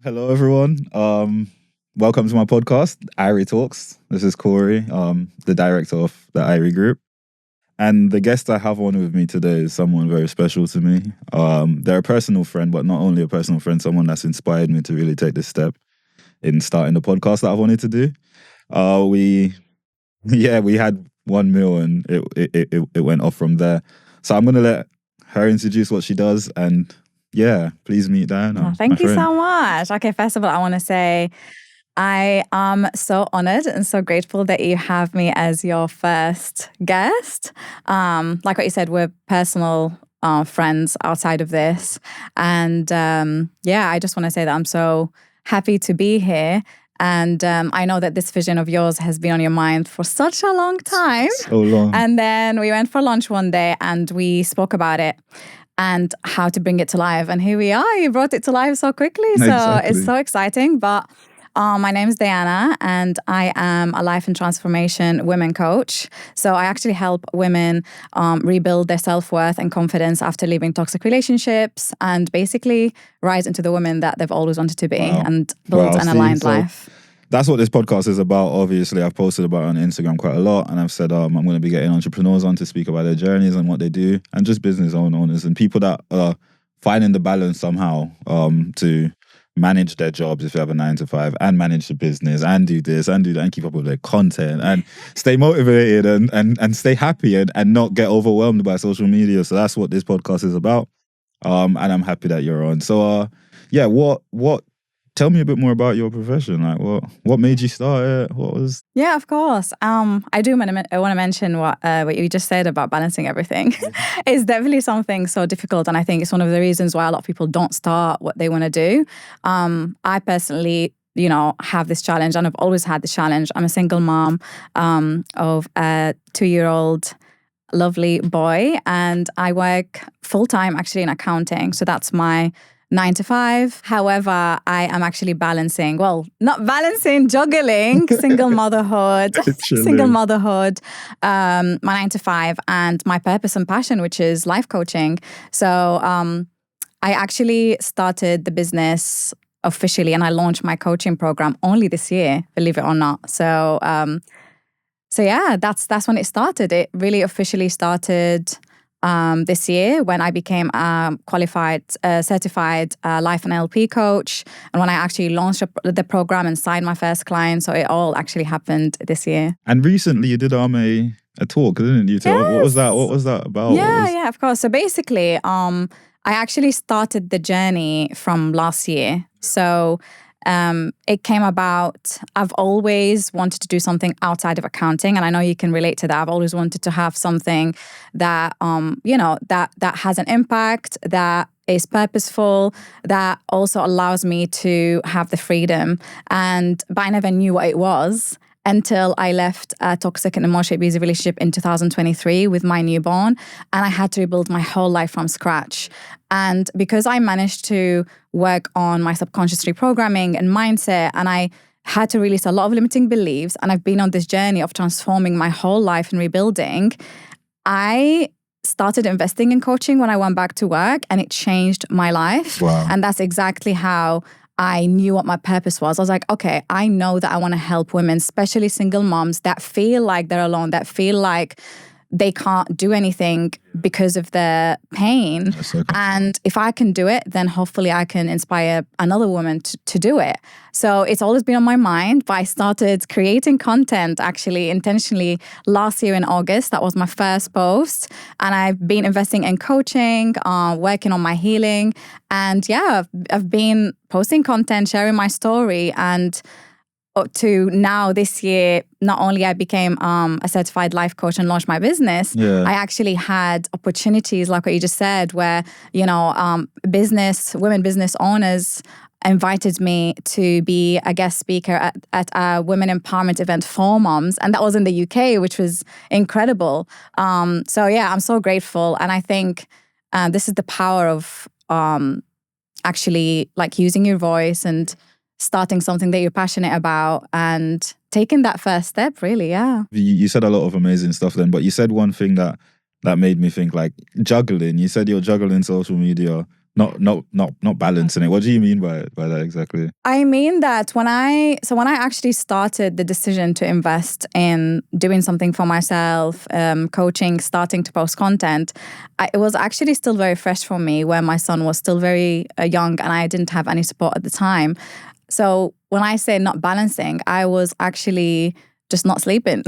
Hello, everyone. Welcome to my podcast, IrieTalks. This is Corey, the director of the Irie Group. And the guest I have on with me today is someone very special to me. They're a personal friend, but not only a personal friend, someone that's inspired me to really take this step in starting the podcast that I wanted to do. We had one meal and it went off from there. So I'm going to let her introduce what she does and please meet Diana. Thank you so much. Okay, first of all, I want to say I am so honored and so grateful that you have me as your first guest. Like what you said, we're personal friends outside of this. And I just want to say that I'm so happy to be here. And I know that this vision of yours has been on your mind for such a long time. So long. And then we went for lunch one day and we spoke about it and how to bring it to life. And here we are. You brought it to life so quickly. So Exactly. It's so exciting. But my name is Diana and I am a life and transformation women coach. So I actually help women rebuild their self-worth and confidence after leaving toxic relationships and basically rise into the women that they've always wanted to be and build an aligned life. That's what this podcast is about. Obviously, I've posted about it on Instagram quite a lot, and I've said I'm going to be getting entrepreneurs on to speak about their journeys and what they do, and just business owners and people that are finding the balance somehow to manage their jobs if you have a 9-to-5 and manage the business and do this and do that and keep up with their content and stay motivated and stay happy and not get overwhelmed by social media. So that's what this podcast is about. And I'm happy that you're on. So what tell me a bit more about your profession. Like what made you start it? What was? Yeah, of course. I do want to mention what you just said about balancing everything. It's definitely something so difficult, and I think it's one of the reasons why a lot of people don't start what they want to do. I personally, have this challenge, and I've always had this challenge. I'm a single mom of a 2-year-old lovely boy, and I work full time actually in accounting. So that's my 9-to-5. However, I am actually juggling single motherhood, my 9-to-5 and my purpose and passion, which is life coaching. So I actually started the business officially and I launched my coaching program only this year, believe it or not. So that's when it started. It really officially started this year when I became a qualified, certified life and NLP coach, and when I actually launched the program and signed my first client. So it all actually happened this year. And recently you did a talk, didn't you? Yes. What was that about? Yeah, of course. So basically, I actually started the journey from last year. So it came about, I've always wanted to do something outside of accounting, and I know you can relate to that. I've always wanted to have something that, that has an impact, that is purposeful, that also allows me to have the freedom. But I never knew what it was until I left a toxic and emotionally abusive relationship in 2023 with my newborn, and I had to rebuild my whole life from scratch. And because I managed to work on my subconscious reprogramming and mindset, and I had to release a lot of limiting beliefs, and I've been on this journey of transforming my whole life and rebuilding, I started investing in coaching when I went back to work, and it changed my life. Wow. And that's exactly how I knew what my purpose was. I was like, okay, I know that I want to help women, especially single moms that feel like they're alone, that feel like they can't do anything because of their pain. And if I can do it, then hopefully I can inspire another woman to do it. So it's always been on my mind, but I started creating content actually intentionally last year in August. That was my first post. And I've been investing in coaching, working on my healing. And I've been posting content, sharing my story, and to now this year, not only I became a certified life coach and launched my business, I actually had opportunities like what you just said, where, women business owners invited me to be a guest speaker at a women empowerment event for moms. And that was in the UK, which was incredible. I'm so grateful. And I think this is the power of actually like using your voice and starting something that you're passionate about and taking that first step, really, yeah. You said a lot of amazing stuff then, but you said one thing that made me think, like juggling. You said you're juggling social media, not balancing it. What do you mean by that exactly? I mean that when I actually started the decision to invest in doing something for myself, coaching, starting to post content, it was actually still very fresh for me when my son was still very young and I didn't have any support at the time. So when I say not balancing, I was actually just not sleeping.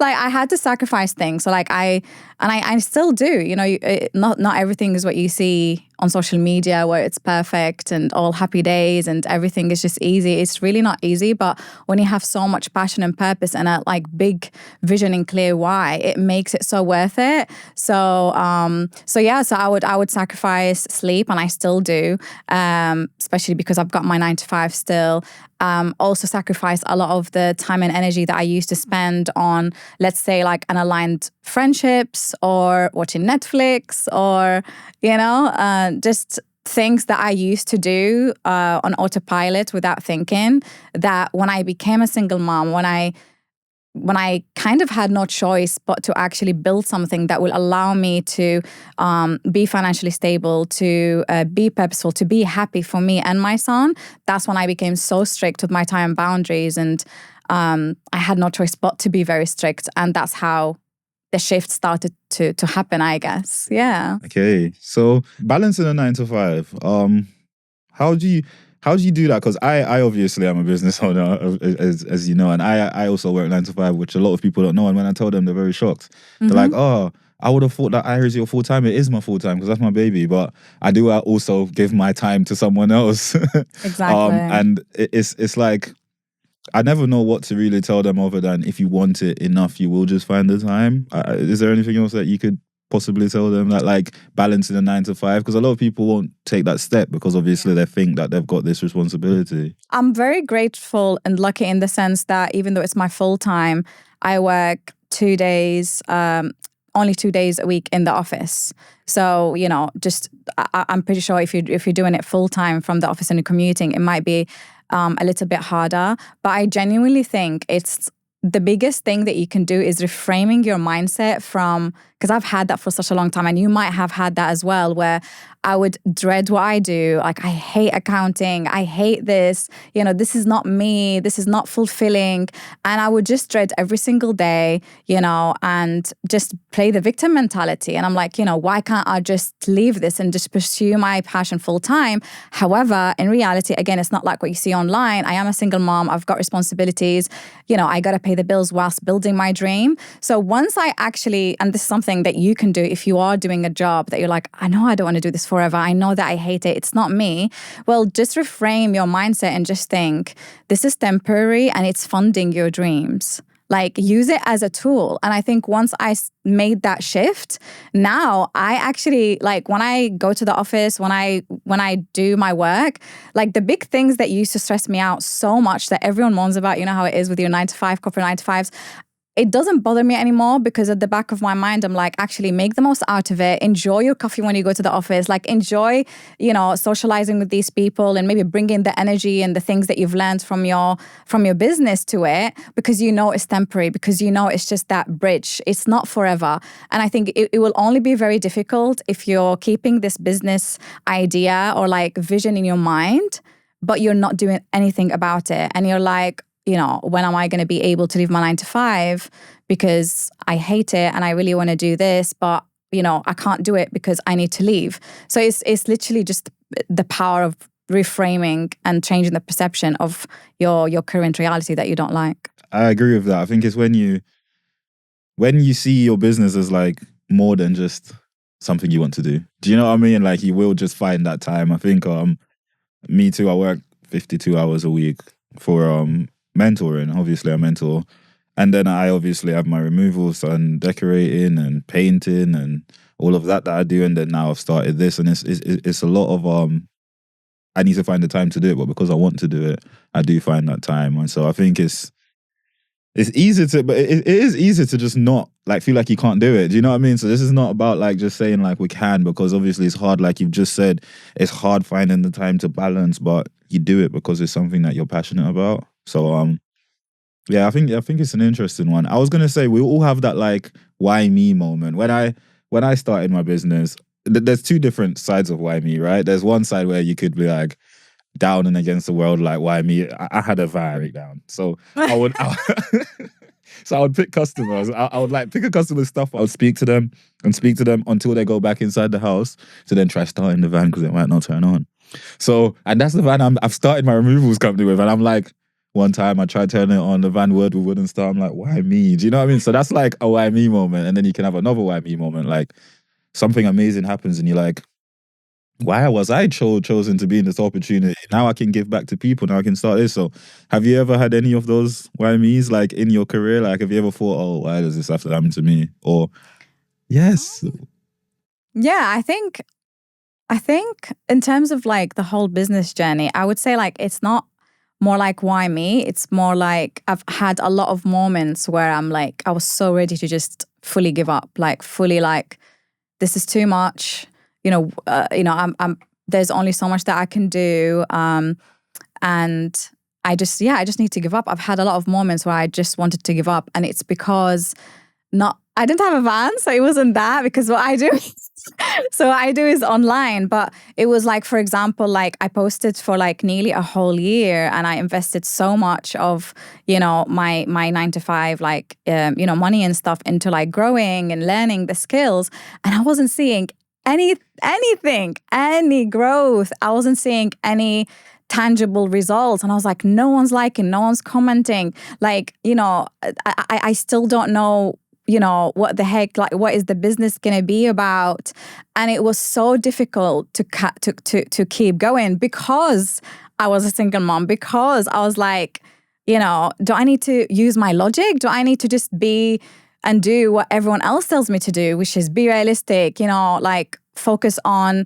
Like I had to sacrifice things. So like I still do, you know, not everything is what you see on social media where it's perfect and all happy days and everything is just easy. It's really not easy, but when you have so much passion and purpose and a like big vision and clear why, it makes it so worth it. So I would sacrifice sleep, and I still do, especially because I've got my 9 to 5 still. Also sacrifice a lot of the time and energy that I used to spend on, let's say, like unaligned friendships or watching Netflix or, you know, just things that I used to do on autopilot without thinking, that when I became a single mom, when I kind of had no choice but to actually build something that will allow me to be financially stable, to be purposeful, to be happy for me and my son, that's when I became so strict with my time boundaries. And I had no choice but to be very strict. And that's how the shift started to happen, I guess. Yeah. Okay. So balancing a 9 to 5, how do you do that? Because I obviously am a business owner, as you know, and I also work 9 to 5, which a lot of people don't know. And when I tell them, they're very shocked. They're like, oh, I would have thought that Irie is your full time. It is my full time because that's my baby. But I do also give my time to someone else. Exactly. And it's like, I never know what to really tell them other than if you want it enough, you will just find the time. Is there anything else that you could possibly tell them, that like balancing a 9 to 5? Because a lot of people won't take that step because obviously they think that they've got this responsibility. I'm very grateful and lucky in the sense that even though it's my full time, I work 2 days, only 2 days a week in the office. So, you know, just I'm pretty sure if you're doing it full time from the office and you're commuting, it might be a little bit harder. But I genuinely think it's the biggest thing that you can do is reframing your mindset from, because I've had that for such a long time, and you might have had that as well, where I would dread what I do. Like, I hate accounting. I hate this. You know, this is not me. This is not fulfilling. And I would just dread every single day, you know, and just play the victim mentality. And I'm like, you know, why can't I just leave this and just pursue my passion full time? However, in reality, again, it's not like what you see online. I am a single mom. I've got responsibilities. You know, I got to pay the bills whilst building my dream. So once I actually, and this is something that you can do if you are doing a job that you're like, I know I don't want to do this forever. I know that I hate it. It's not me. Well, just reframe your mindset and just think, this is temporary and it's funding your dreams. Like, use it as a tool. And I think once I made that shift, now I actually, like, when I go to the office, when I do my work, like the big things that used to stress me out so much that everyone moans about, you know how it is with your 9 to 5, corporate 9 to 5s, it doesn't bother me anymore, because at the back of my mind, I'm like, actually make the most out of it. Enjoy your coffee when you go to the office. Like, enjoy, you know, socializing with these people and maybe bring in the energy and the things that you've learned from your business to it, because you know it's temporary, because you know it's just that bridge. It's not forever. And I think it will only be very difficult if you're keeping this business idea or like vision in your mind, but you're not doing anything about it. And you're like, you know, when am I going to be able to leave my 9 to 5 because I hate it and I really want to do this, but, you know, I can't do it because I need to leave. So it's literally just the power of reframing and changing the perception of your current reality that you don't like. I agree with that. I think it's when you see your business as like more than just something you want to do. Do you know what I mean? Like, you will just find that time. I think me too, I work 52 hours a week for mentoring. Obviously I mentor, and then I obviously have my removals and decorating and painting and all of that I do, and then now I've started this, and it's a lot of I need to find the time to do it, but because I want to do it, I do find that time. And so I think it's easy to, but it is easy to just not like feel like you can't do it. Do you know what I mean? So this is not about like just saying like we can, because obviously it's hard. Like you've just said, it's hard finding the time to balance, but you do it because it's something that you're passionate about. So yeah, I think it's an interesting one. I was gonna say we all have that like why me moment. When I started my business, there's two different sides of why me, right? There's one side where you could be like down and against the world, like why me? I had a van breakdown, so so I would pick customers. I would like pick a customer's stuff. I would speak to them until they go back inside the house to then try starting the van because it might not turn on. So, and that's the van I've started my removals company with. And I'm like, one time I tried turning it on, the van wouldn't start. I'm like, why me? Do you know what I mean? So that's like a why me moment. And then you can have another why me moment. Like something amazing happens and you're like, why was I chosen to be in this opportunity? Now I can give back to people. Now I can start this. So have you ever had any of those why me's like in your career? Like have you ever thought, oh, why does this have to happen to me? Or yes. Yeah, I think in terms of like the whole business journey, I would say like it's not more like why me. It's more like I've had a lot of moments where I'm like, I was so ready to just fully give up, like fully like, this is too much. I'm there's only so much that I can do. And I just need to give up. I've had a lot of moments where I just wanted to give up. And it's because I didn't have a van, so it wasn't that, because what I do is online. But it was like, for example, like I posted for like nearly a whole year and I invested so much of, my 9 to 5, like, money and stuff into like growing and learning the skills. And I wasn't seeing any growth. I wasn't seeing any tangible results. And I was like, no one's liking, no one's commenting. Like, I still don't know, what the heck, like, what is the business going to be about? And it was so difficult to keep going because I was a single mom, because I was like, do I need to use my logic? Do I need to just be and do what everyone else tells me to do, which is be realistic, like focus on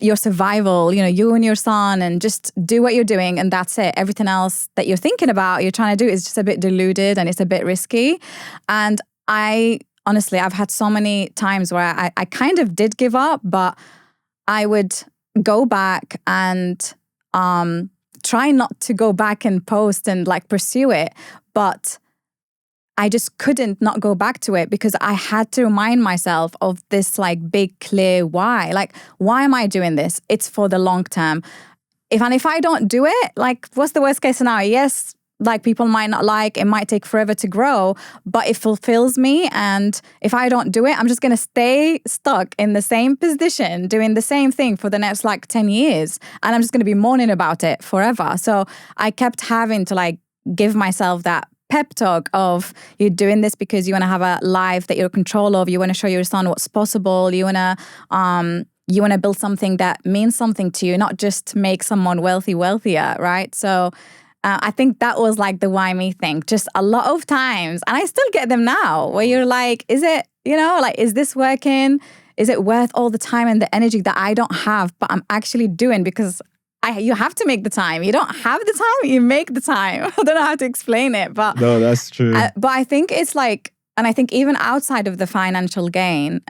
your survival, you and your son, and just do what you're doing and that's it. Everything else that you're thinking about, you're trying to do is just a bit diluted and it's a bit risky. And I've had so many times where I kind of did give up, but I would go back and try not to go back and post and like pursue it. But I just couldn't not go back to it because I had to remind myself of this like big clear why. Like, why am I doing this? It's for the long term. If I don't do it, like, what's the worst case scenario? Yes, like people might not like, it might take forever to grow, but it fulfills me. And if I don't do it, I'm just going to stay stuck in the same position, doing the same thing for the next like 10 years. And I'm just going to be moaning about it forever. So I kept having to like give myself that pep talk of, you're doing this because you want to have a life that you're in control of. You want to show your son what's possible. You want to build something that means something to you, not just make someone wealthier, right? So I think that was like the why me thing. Just a lot of times, and I still get them now, where you're like, is it, like, is this working? Is it worth all the time and the energy that I don't have, but I'm actually doing? Because you have to make the time. You don't have the time, you make the time. I don't know how to explain it, but no, that's true. But I think it's like, and I think even outside of the financial gain,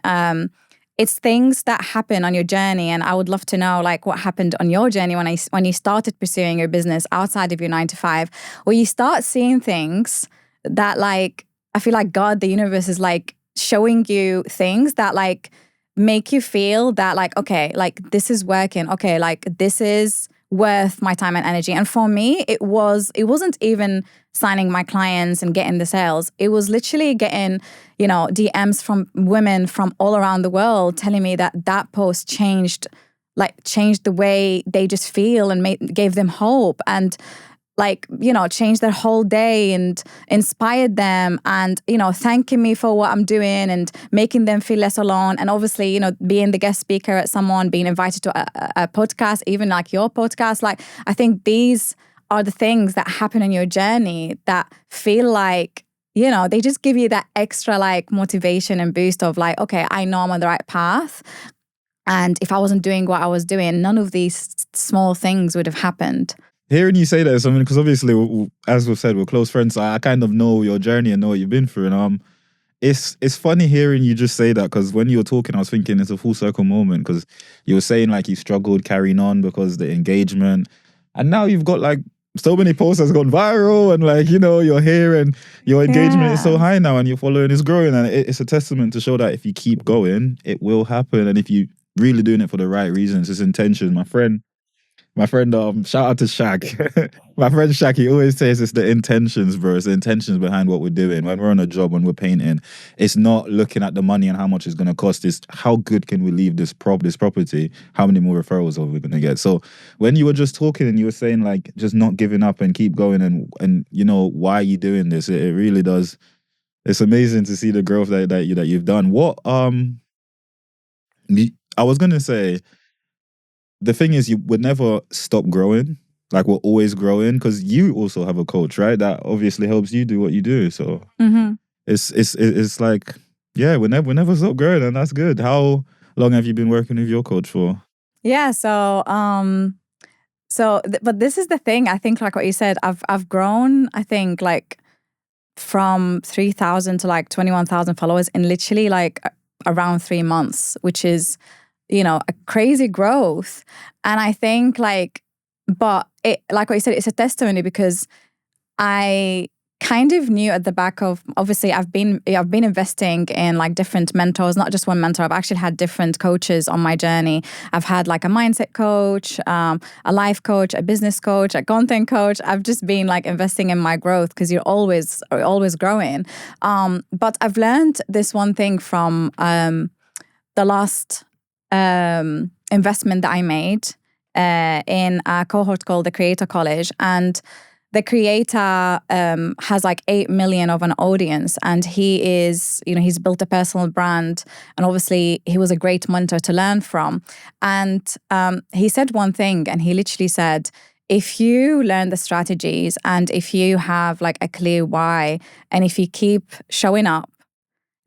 it's things that happen on your journey. And I would love to know like what happened on your journey when you started pursuing your business outside of your 9 to 5, where you start seeing things that like, I feel like God, the universe is like showing you things that like make you feel that like, okay, like this is working. Okay, like this is worth my time and energy. And for me, it wasn't even signing my clients and getting the sales. It was literally getting, DMs from women from all around the world telling me that post changed the way they just feel and gave them hope and like, changed their whole day and inspired them and, thanking me for what I'm doing and making them feel less alone. And obviously, being the guest speaker at someone, being invited to a podcast, even like your podcast, like I think these are the things that happen on your journey that feel like, they just give you that extra like motivation and boost of like, okay, I know I'm on the right path. And if I wasn't doing what I was doing, none of these small things would have happened. Hearing you say that is something, because obviously, as we've said, we're close friends. So I kind of know your journey and know what you've been through. And it's funny hearing you just say that, because when you were talking, I was thinking it's a full circle moment, because you were saying like you struggled carrying on because the engagement, and now you've got like so many posts has gone viral, and like you're here and your engagement is so high now, and your following is growing, and it's a testament to show that if you keep going, it will happen, and if you really doing it for the right reasons. It's intention. My friend, shout out to Shaq. My friend Shaq, he always says it's the intentions, bro. It's the intentions behind what we're doing. When we're on a job, when we're painting, it's not looking at the money and how much it's gonna cost. It's how good can we leave this property? How many more referrals are we gonna get? So when you were just talking and you were saying like just not giving up and keep going and you know why are you doing this? It really does. It's amazing to see the growth that you've done. I was gonna say, the thing is, you would never stop growing. Like we're always growing because you also have a coach, right? That obviously helps you do what you do. So it's like, yeah, we never stop growing, and that's good. How long have you been working with your coach for? Yeah. But this is the thing. I think, like what you said, I've grown. I think like from 3,000 to like 21,000 followers in literally like around 3 months, which is, you know, a crazy growth. And I think like, but it, like what you said, it's a testimony because I kind of knew at the back of, obviously I've been investing in like different mentors, not just one mentor. I've actually had different coaches on my journey. I've had like a mindset coach, a life coach, a business coach, a content coach. I've just been like investing in my growth because you're always growing. But I've learned this one thing from the last investment that I made in a cohort called the Creator College. And the creator has like 8 million of an audience, and he is, you know, he's built a personal brand, and obviously he was a great mentor to learn from. And he said one thing, and he literally said, if you learn the strategies and if you have like a clear why, and if you keep showing up,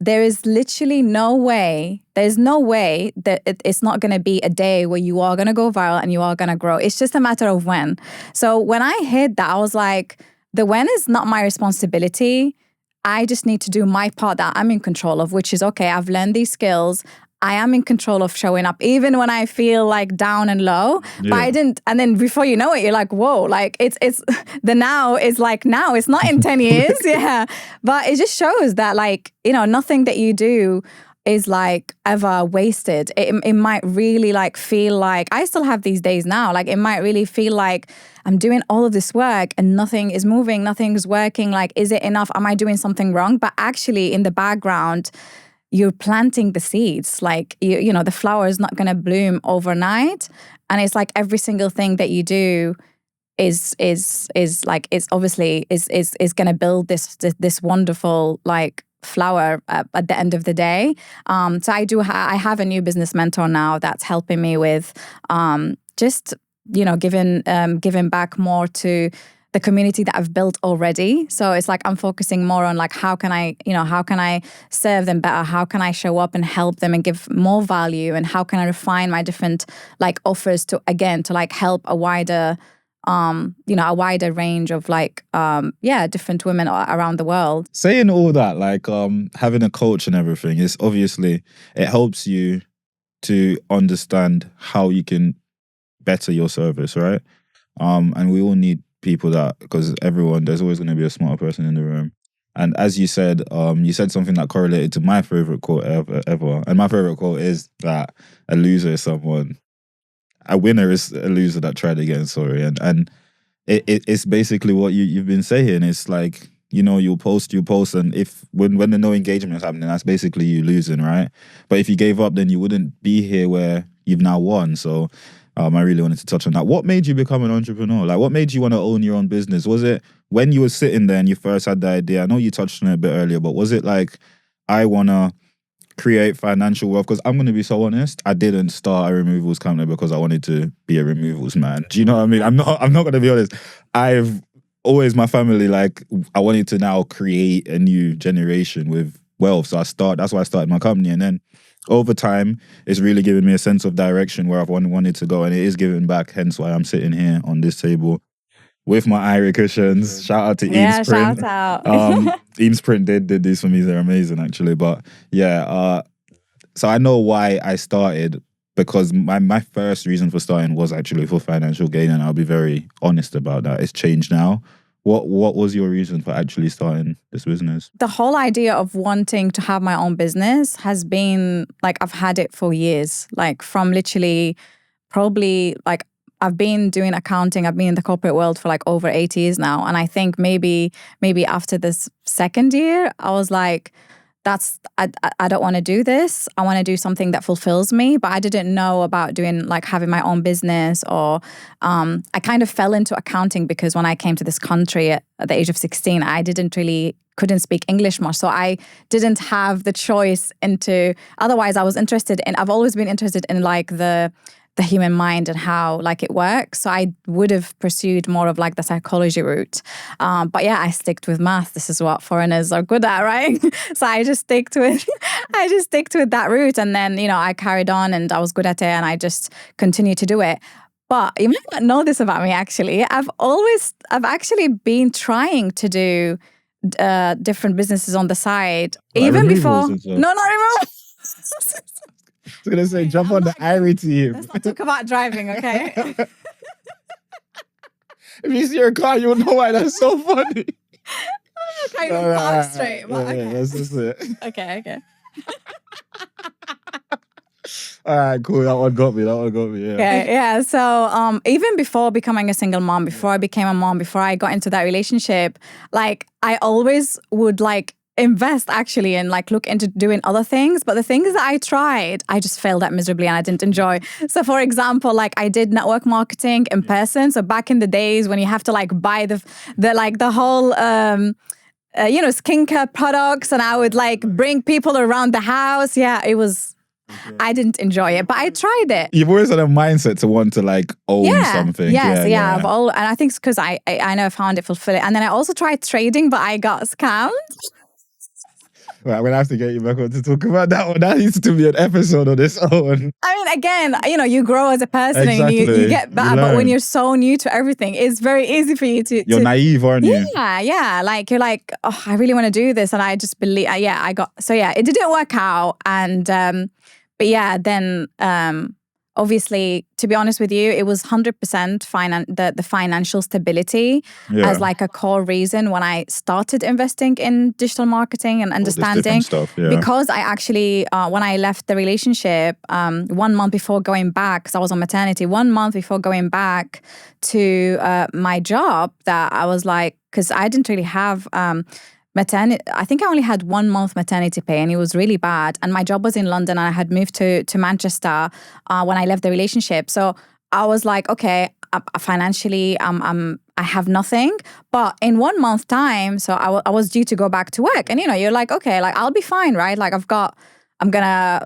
there is literally no way that it's not going to be a day where you are going to go viral and you are going to grow. It's just a matter of when. So when I hit that, I was like, the when is not my responsibility. I just need to do my part that I'm in control of, which is, okay, I've learned these skills. I am in control of showing up, even when I feel like down and low. Yeah. But I didn't. And then before you know it, you're like, whoa, like it's the now is like now. It's not in 10 years. Yeah. But it just shows that, like, you know, nothing that you do is like ever wasted. It might really like feel like, I still have these days now, like it might really feel like I'm doing all of this work and nothing is moving, nothing is working. Like, is it enough? Am I doing something wrong? But actually in the background, you're planting the seeds. Like, you know, the flower is not going to bloom overnight. And it's like every single thing that you do is like, it's obviously is going to build this wonderful like flower at the end of the day. So I have a new business mentor now that's helping me with just, you know, giving back more to the community that I've built already. So it's like I'm focusing more on like, how can I serve them better? How can I show up and help them and give more value? And how can I refine my different like offers to like help a wider range of like different women around the world. Saying all that, like having a coach and everything, is obviously, it helps you to understand how you can better your service, right? And we all need people that, because there's always going to be a smarter person in the room. And as you said something that correlated to my favorite quote ever. And my favorite quote is that a loser is a winner is a loser that tried again. Sorry. And it's basically what you've been saying. It's like, you know, you'll post, and if when the no engagement is happening, that's basically you losing, right? But if you gave up, then you wouldn't be here where you've now won. So I really wanted to touch on that. What made you become an entrepreneur? Like, what made you want to own your own business? Was it when you were sitting there and you first had the idea? I know you touched on it a bit earlier, but was it like, I want to create financial wealth? Because I'm going to be so honest, I didn't start a removals company because I wanted to be a removals man. Do you know what I mean? I'm not going to be honest. I've always, my family, like, I wanted to now create a new generation with wealth. So that's why I started my company. And then over time, it's really given me a sense of direction where I've wanted to go, and it is giving back. Hence why I'm sitting here on this table with my Irie cushions. Shout out to Eames Print. Shout out. Eames Print did these for me. They're amazing, actually. But yeah, so I know why I started, because my first reason for starting was actually for financial gain, and I'll be very honest about that. It's changed now. What was your reason for actually starting this business? The whole idea of wanting to have my own business has been like, I've had it for years, like from literally probably like I've been doing accounting. I've been in the corporate world for like over 8 years now. And I think maybe after this second year, I was like, I don't want to do this. I want to do something that fulfills me. But I didn't know about doing like having my own business, or I kind of fell into accounting because when I came to this country at the age of 16, I couldn't speak English much. So I didn't have the choice otherwise I've always been interested in like the human mind and how like it works. So I would have pursued more of like the psychology route. But yeah, I sticked with math. This is what foreigners are good at, right? So I just sticked with that route. And then, I carried on and I was good at it and I just continued to do it. But you might not know this about me actually. I've actually been trying to do different businesses on the side. Like even before. removals and stuff? No, not removals. I was going to say, jump on the Irie team. Let's not talk about driving, okay? If you see your car, you'll know why that's so funny. I can't even park straight. But okay. That's just it. Okay. All right, cool. That one got me. Yeah. Okay, yeah. So even before becoming a single mom, before I became a mom, before I got into that relationship, like I always would like invest actually and like look into doing other things. But the things that I tried, I just failed at miserably and I didn't enjoy. So for example, like I did network marketing in person. So back in the days when you have to like buy the whole skincare products, and I would like bring people around the house. Yeah, it was. Okay. I didn't enjoy it, but I tried it. You've always had a mindset to want to like own something. Yes, yeah. And I think it's because I know I found it fulfilling. And then I also tried trading, but I got scammed. Right, I'm going to have to get you back on to talk about that one. That needs to be an episode on its own. I mean, again, you grow as a person and you get better. But when you're so new to everything, it's very easy for you to... You're naive, aren't you? Yeah. Like, you're like, oh, I really want to do this. And I just believe... it didn't work out. And... but yeah, then... obviously, to be honest with you, it was 100% the financial stability as like a core reason when I started investing in digital marketing and understanding. Stuff, because I actually, when I left the relationship, 1 month before going back, because I was on maternity, 1 month before going back to my job, that I was like, because I didn't really have... I think I only had 1 month maternity pay and it was really bad. And my job was in London and I had moved to Manchester when I left the relationship. So I was like, okay, financially, I have nothing. But in 1 month time, so I was due to go back to work. And, you're like, okay, like I'll be fine, right? Like I'm gonna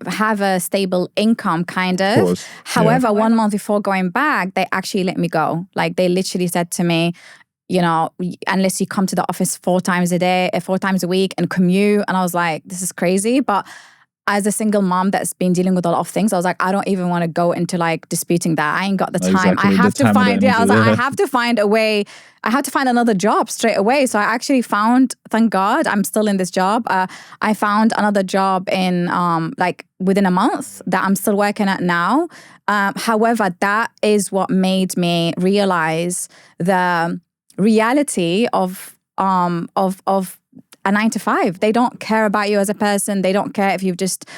have a stable income kind of. However, 1 month before going back, they actually let me go. Like they literally said to me, unless you come to the office 4 times a week and commute. And I was like, this is crazy. But as a single mom that's been dealing with a lot of things, I was like, I don't even want to go into like disputing that. I ain't got the time. Exactly. I have to find, I have to find a way. I had to find another job straight away. So I actually found, thank God, I'm still in this job. I found another job in like within a month that I'm still working at now. However, that is what made me realize the reality of a 9 to 5. They don't care about you as a person. They don't care if you've just...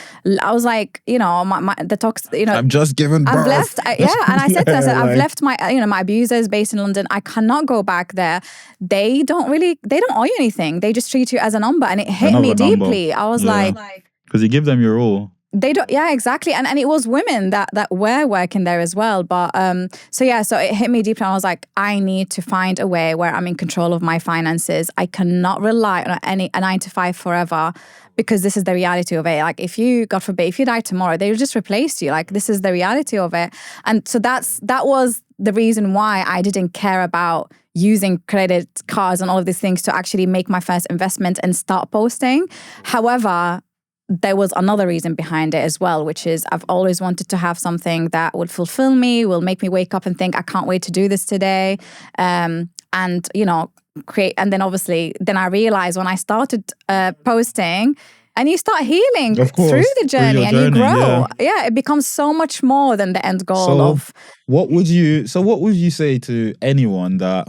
I was like, the talks, I've just given birth. I've left, and I said to them, I've left my, my abusers based in London. I cannot go back there. They don't owe you anything. They just treat you as a number. And it hit me deeply. I was like... Because you give them your all. They don't, yeah, exactly. And it was women that were working there as well. But so it hit me deeply. And I was like, I need to find a way where I'm in control of my finances. I cannot rely on a 9 to 5 forever, because this is the reality of it. Like if you, God forbid, if you die tomorrow, they'll just replace you. Like this is the reality of it. And so that was the reason why I didn't care about using credit cards and all of these things to actually make my first investment and start posting. However, there was another reason behind it as well, which is I've always wanted to have something that would fulfill me, will make me wake up and think, I can't wait to do this today. And, create. And then obviously, then I realized when I started posting, and you start healing Of course, through the through journey, your and you journey, grow. Yeah, it becomes so much more than the end goal So of. what would you say to anyone that,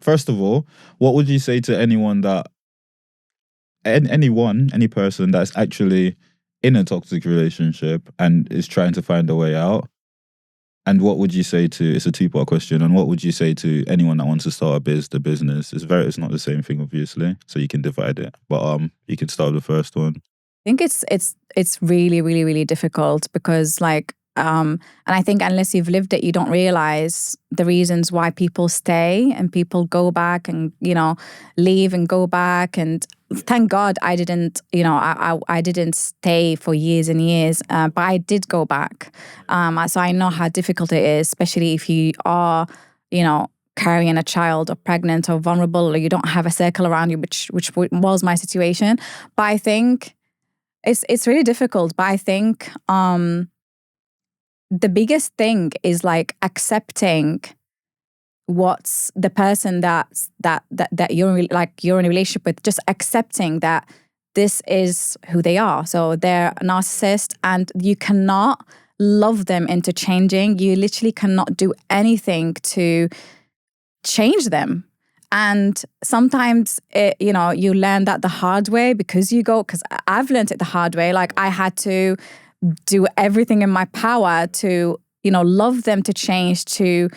first of all, what would you say to anyone that, any person that's actually in a toxic relationship and is trying to find a way out? And what would you say to, it's a two-part question, and what would you say to anyone that wants to start a business? It's not the same thing, obviously, so you can divide it. But you can start with the first one. I think it's really, really, really difficult because and I think unless you've lived it, you don't realize the reasons why people stay and people go back and, leave and go back. And thank God I didn't, I didn't stay for years and years, but I did go back. So I know how difficult it is, especially if you are, carrying a child or pregnant or vulnerable, or you don't have a circle around you, which was my situation. But I think it's really difficult. But I think the biggest thing is accepting what's the person that you're in a relationship with, just accepting that this is who they are. So they're a narcissist and you cannot love them into changing. You literally cannot do anything to change them. And sometimes, you learn that the hard way because I've learned it the hard way. I had to do everything in my power to, love them, to change, to,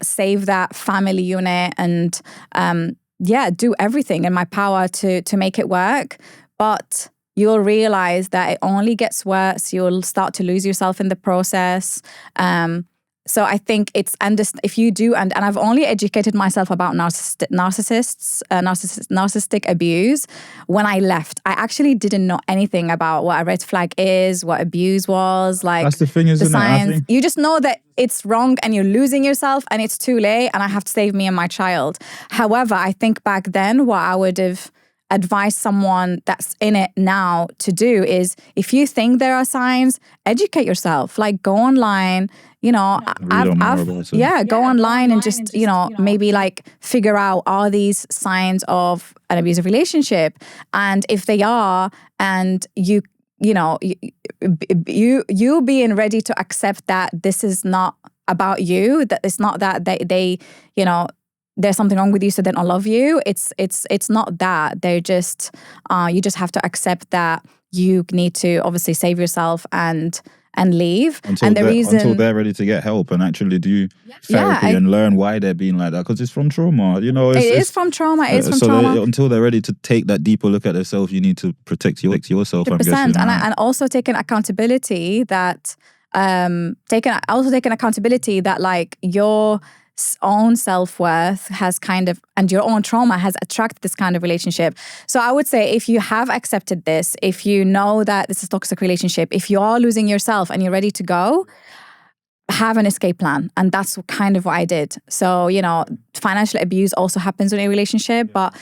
save that family unit and, do everything in my power to make it work. But you'll realize that it only gets worse. You'll start to lose yourself in the process. So I think it's if you do, and I've only educated myself about narcissistic abuse when I left. I actually didn't know anything about what a red flag is, what abuse was, That's the thing, isn't the signs. it? You just know that it's wrong and you're losing yourself and it's too late and I have to save me and my child. However, I think back then what I would have advise someone that's in it now to do is, if you think there are signs, educate yourself. Go online, go online and just, maybe figure out, are these signs of an abusive relationship? And if they are, and you being ready to accept that this is not about you, that it's not that they there's something wrong with you, so they don't love you. It's not that. They're just, you just have to accept that you need to obviously save yourself and leave. Until they're ready to get help and actually do therapy and learn why they're being like that, because it's from trauma. It's from trauma. It is from trauma. Until they're ready to take that deeper look at themselves, you need to protect yourself. 100%. I'm guessing, and also taking accountability that your own self-worth has and your own trauma has attracted this kind of relationship. So I would say, if you have accepted this, if you know that this is a toxic relationship, if you are losing yourself and you're ready to go, have an escape plan. And that's kind of what I did. So, financial abuse also happens in a relationship, but,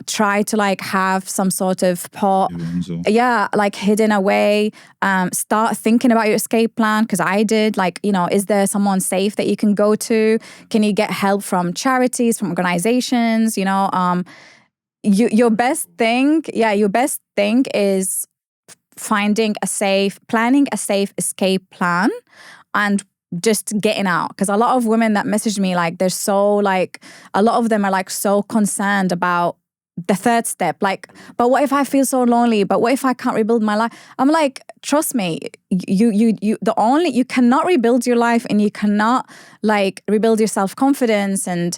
try to have some sort of pot, hidden away. Start thinking about your escape plan, because I did, is there someone safe that you can go to? Can you get help from charities, from organizations? Your best thing is planning a safe escape plan and just getting out. Because a lot of women that message me, they're so a lot of them are so concerned about the third step. But what if I feel so lonely? But what if I can't rebuild my life? I'm trust me, you cannot rebuild your life, and you cannot rebuild your self-confidence and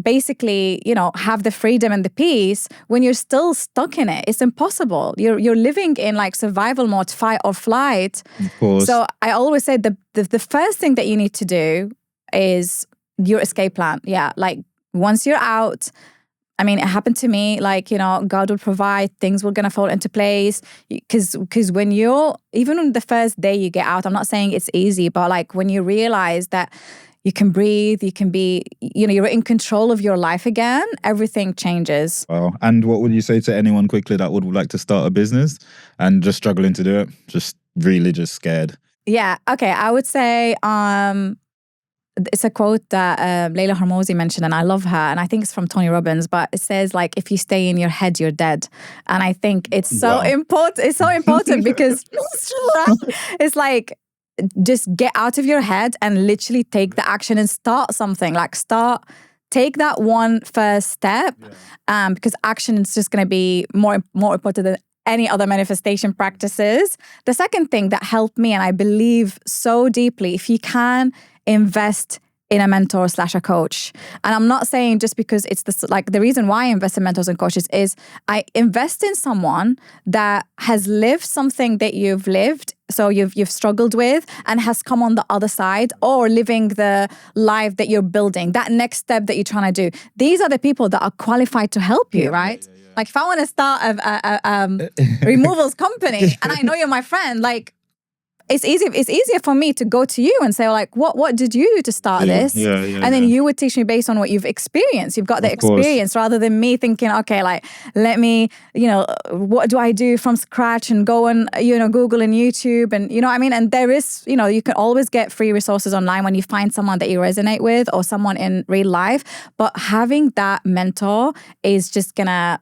basically, have the freedom and the peace when you're still stuck in it. It's impossible. You're living in survival mode, fight or flight. Of course. So I always say the first thing that you need to do is your escape plan. Yeah. Once you're out, I mean, it happened to me, God will provide, things were going to fall into place. Because when even on the first day you get out, I'm not saying it's easy, but when you realize that you can breathe, you can be, you're in control of your life again, everything changes. Wow. And what would you say to anyone quickly that would like to start a business and just struggling to do it? Just really just scared. Yeah. Okay. I would say, it's a quote that Layla Hormozi mentioned, and I love her. And I think it's from Tony Robbins, but it says like, if you stay in your head, you're dead. And I think it's so important. It's so important because it's like, just get out of your head and literally take the action and start something. Like take that one first step, because action is just going to be more important than any other manifestation practices. The second thing that helped me, and I believe so deeply, if you can invest in a mentor / a coach. And I'm not saying just because it's the reason why I invest in mentors and coaches is I invest in someone that has lived something that you've lived, so you've struggled with, and has come on the other side, or living the life that you're building, that next step that you're trying to do. These are the people that are qualified to help you, right? Like if I want to start a removals company and I know you're my friend, like it's easier for me to go to you and say like, what did you do to start this? And then you would teach me based on what you've experienced. You've got the experience, rather than me thinking, okay, like let me, what do I do from scratch, and go and, Google and YouTube, and what I mean? And there is, you can always get free resources online when you find someone that you resonate with, or someone in real life. But having that mentor is just gonna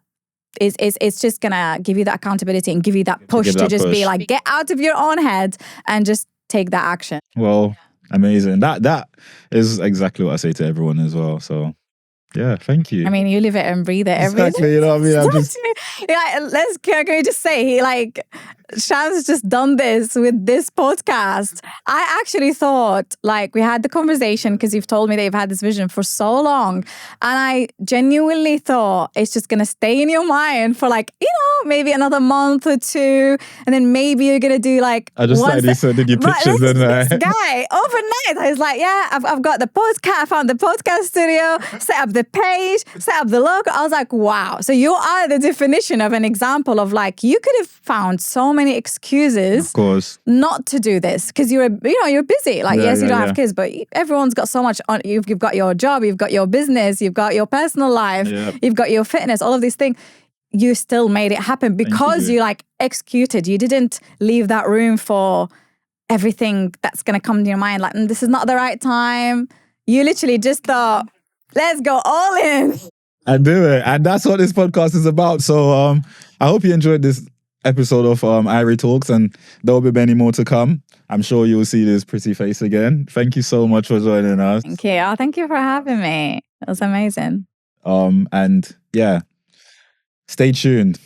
it's just gonna give you that accountability and give you that push to just be like, get out of your own head and just take that action. Well, amazing. That is exactly what I say to everyone as well. So yeah, thank you. I mean, you live it and breathe it every day. Exactly, you know what I mean? Can we just say, like, Sham's just done this with this podcast. I actually thought, like, we had the conversation because you've told me that you've had this vision for so long. And I genuinely thought it's just going to stay in your mind for like, maybe another month or two. And then maybe you're going to do like... I just started sending you pictures. This guy, overnight, I was like, yeah, I've got the podcast. I found the podcast studio, set up the page, set up the logo. I was like, wow. So you are the definition of an example of like, you could have found so many excuses, of course, not to do this because you're busy. Like, yes, you don't have kids, but everyone's got so much on. You've got your job, you've got your business, you've got your personal life, you've got your fitness, all of these things. You still made it happen because you like executed. You didn't leave that room for everything that's going to come to your mind. Like, this is not the right time. You literally just thought, let's go all in. And do it. And that's what this podcast is about. So I hope you enjoyed this episode of IrieTalks, and there will be many more to come. I'm sure you will see this pretty face again. Thank you so much for joining us. Thank you. Oh, thank you for having me. It was amazing. And yeah, stay tuned.